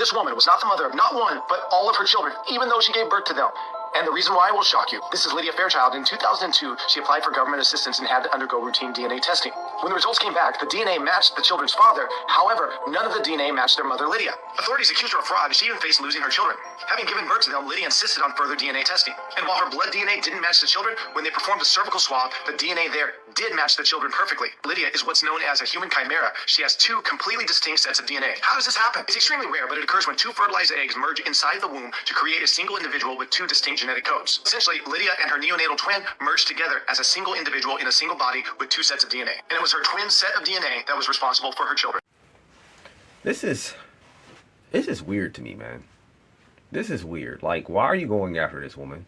This woman was not the mother of not one, but all of her children, even though she gave birth to them. And the reason why will shock you. This is Lydia Fairchild. In 2002, she applied for government assistance and had to undergo routine DNA testing. When the results came back, the DNA matched the children's father. However, none of the DNA matched their mother, Lydia. Authorities accused her of fraud, and she even faced losing her children. Having given birth to them, Lydia insisted on further DNA testing. And while her blood DNA didn't match the children, when they performed a cervical swab, the DNA there did match the children perfectly. Lydia is what's known as a human chimera. She has two completely distinct sets of DNA. How does this happen? It's extremely rare, but it occurs when two fertilized eggs merge inside the womb to create a single individual with two distinct genetic codes. Essentially, Lydia and her neonatal twin merged together as a single individual in a single body with two sets of DNA. And it was her twin set of DNA that was responsible for her children. This is weird to me, man. This is weird. Like, why are you going after this woman?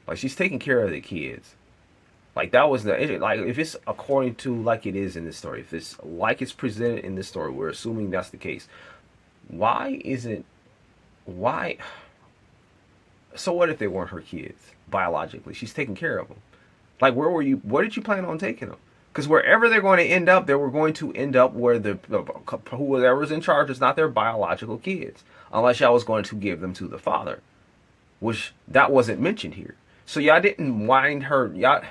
Like, she's taking care of the kids. Like, that was the, like, if it's according to like it is in this story, if it's like it's presented in this story, we're assuming that's the case. Why? So what if they weren't her kids biologically? She's taking care of them. Like, where did you plan on taking them? Because wherever they're going to end up, they were going to end up where whoever's in charge is not their biological kids, unless y'all was going to give them to the father, which that wasn't mentioned here. So y'all didn't mind her, y'all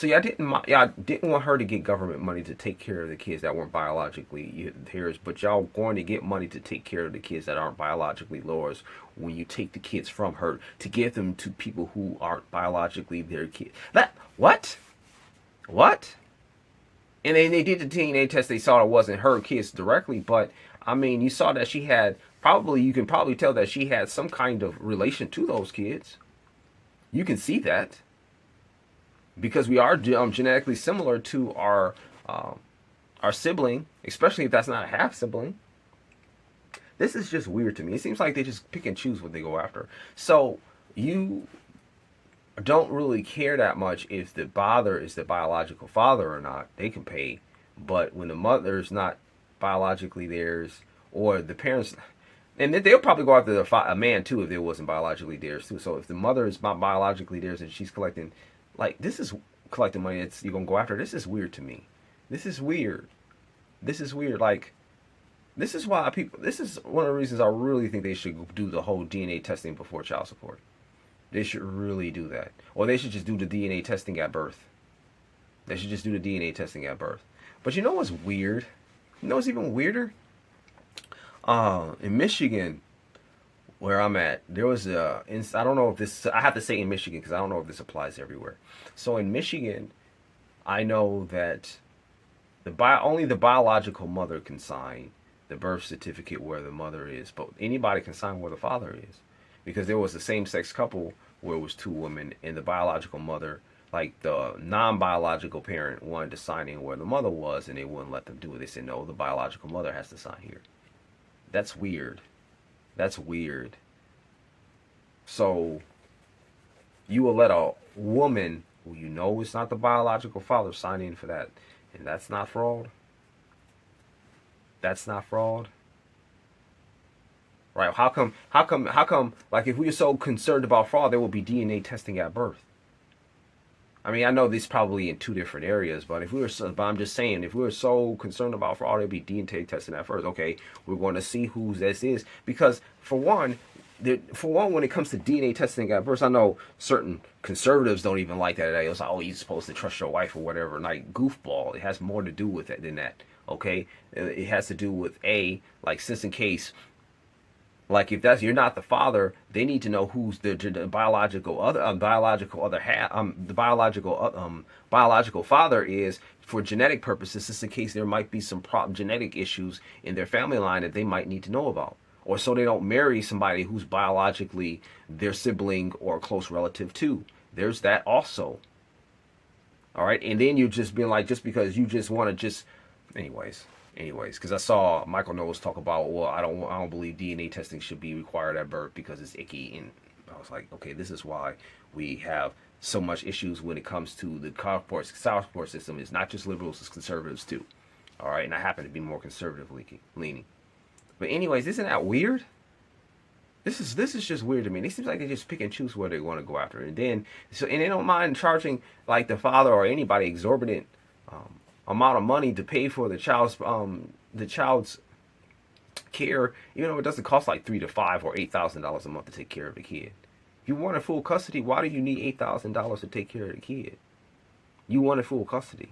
didn't want her to get government money to take care of the kids that weren't biologically hers, but y'all going to get money to take care of the kids that aren't biologically yours when you take the kids from her to give them to people who aren't biologically their kids. What? And they did the DNA test. They saw it wasn't her kids directly, but I mean, you saw that she had you can probably tell that she had some kind of relation to those kids. You can see that because we are genetically similar to our sibling, especially if that's not a half sibling. This is just weird to me. It seems like they just pick and choose what they go after. So you don't really care that much if the father is the biological father or not. They can pay. But when the mother is not biologically theirs, or the parents, and they'll probably go after a man too if it wasn't biologically theirs too. So if the mother is not biologically theirs and she's collecting, like, this is collecting money you're going to go after. This is weird to me. This is weird. Like, this is why this is one of the reasons I really think they should do the whole DNA testing before child support. They should really do that. Or they should just do the DNA testing at birth. They should just do the DNA testing at birth. But you know what's weird? You know what's even weirder? In Michigan, where I'm at, there was I don't know if this, I have to say in Michigan because I don't know if this applies everywhere. So in Michigan, I know that only the biological mother can sign the birth certificate where the mother is, but anybody can sign where the father is. Because there was a same-sex couple where it was two women, and the biological mother, like the non-biological parent, wanted to sign in where the mother was, and they wouldn't let them do it. They said, no, the biological mother has to sign here. That's weird. That's weird. So you will let a woman who you know is not the biological father sign in for that, and that's not fraud? That's not fraud? Right? How come, like, if we were so concerned about fraud, there would be DNA testing at birth? I mean, I know this is probably in two different areas, but but I'm just saying, if we were so concerned about fraud, there'd be DNA testing at first. Okay, we're going to see who this is. Because, for one, when it comes to DNA testing at birth, I know certain conservatives don't even like that. It's like, oh, you're supposed to trust your wife or whatever. Like, goofball. It has more to do with it than that. Okay? It has to do with, like, since in case, like, if you're not the father, they need to know who's the biological father is for genetic purposes, just in case there might be some genetic issues in their family line that they might need to know about, or so they don't marry somebody who's biologically their sibling or close relative too. There's that also. All right, and then you're just being like, just because you just want to just, anyways, because I saw Michael Knowles talk about, well, I don't believe DNA testing should be required at birth because it's icky, and I was like, okay, this is why we have so much issues when it comes to the South support system. It's not just liberals, it's conservatives too. All right, and I happen to be more conservative leaning. But anyways, isn't that weird? This is just weird to me. It seems like they just pick and choose where they want to go after, and then and they don't mind charging like the father or anybody exorbitant amount of money to pay for the child's care, even though it doesn't cost like $3,000 to $5,000 or $8,000 a month to take care of the kid. If you wanted full custody, why do you need $8,000 to take care of the kid? You wanted full custody.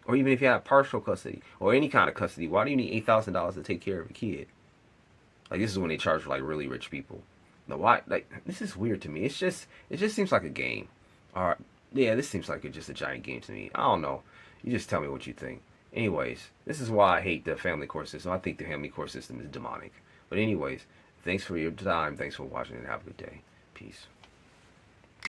Or even if you have partial custody or any kind of custody, why do you need $8,000 to take care of a kid? Like, this is when they charge for like really rich people. No, why? Like, this is weird to me. It just seems like a game. All right, yeah, this seems like just a giant game to me. I don't know. You just tell me what you think. Anyways, this is why I hate the family court system. I think the family court system is demonic. But anyways, thanks for your time. Thanks for watching and have a good day. Peace.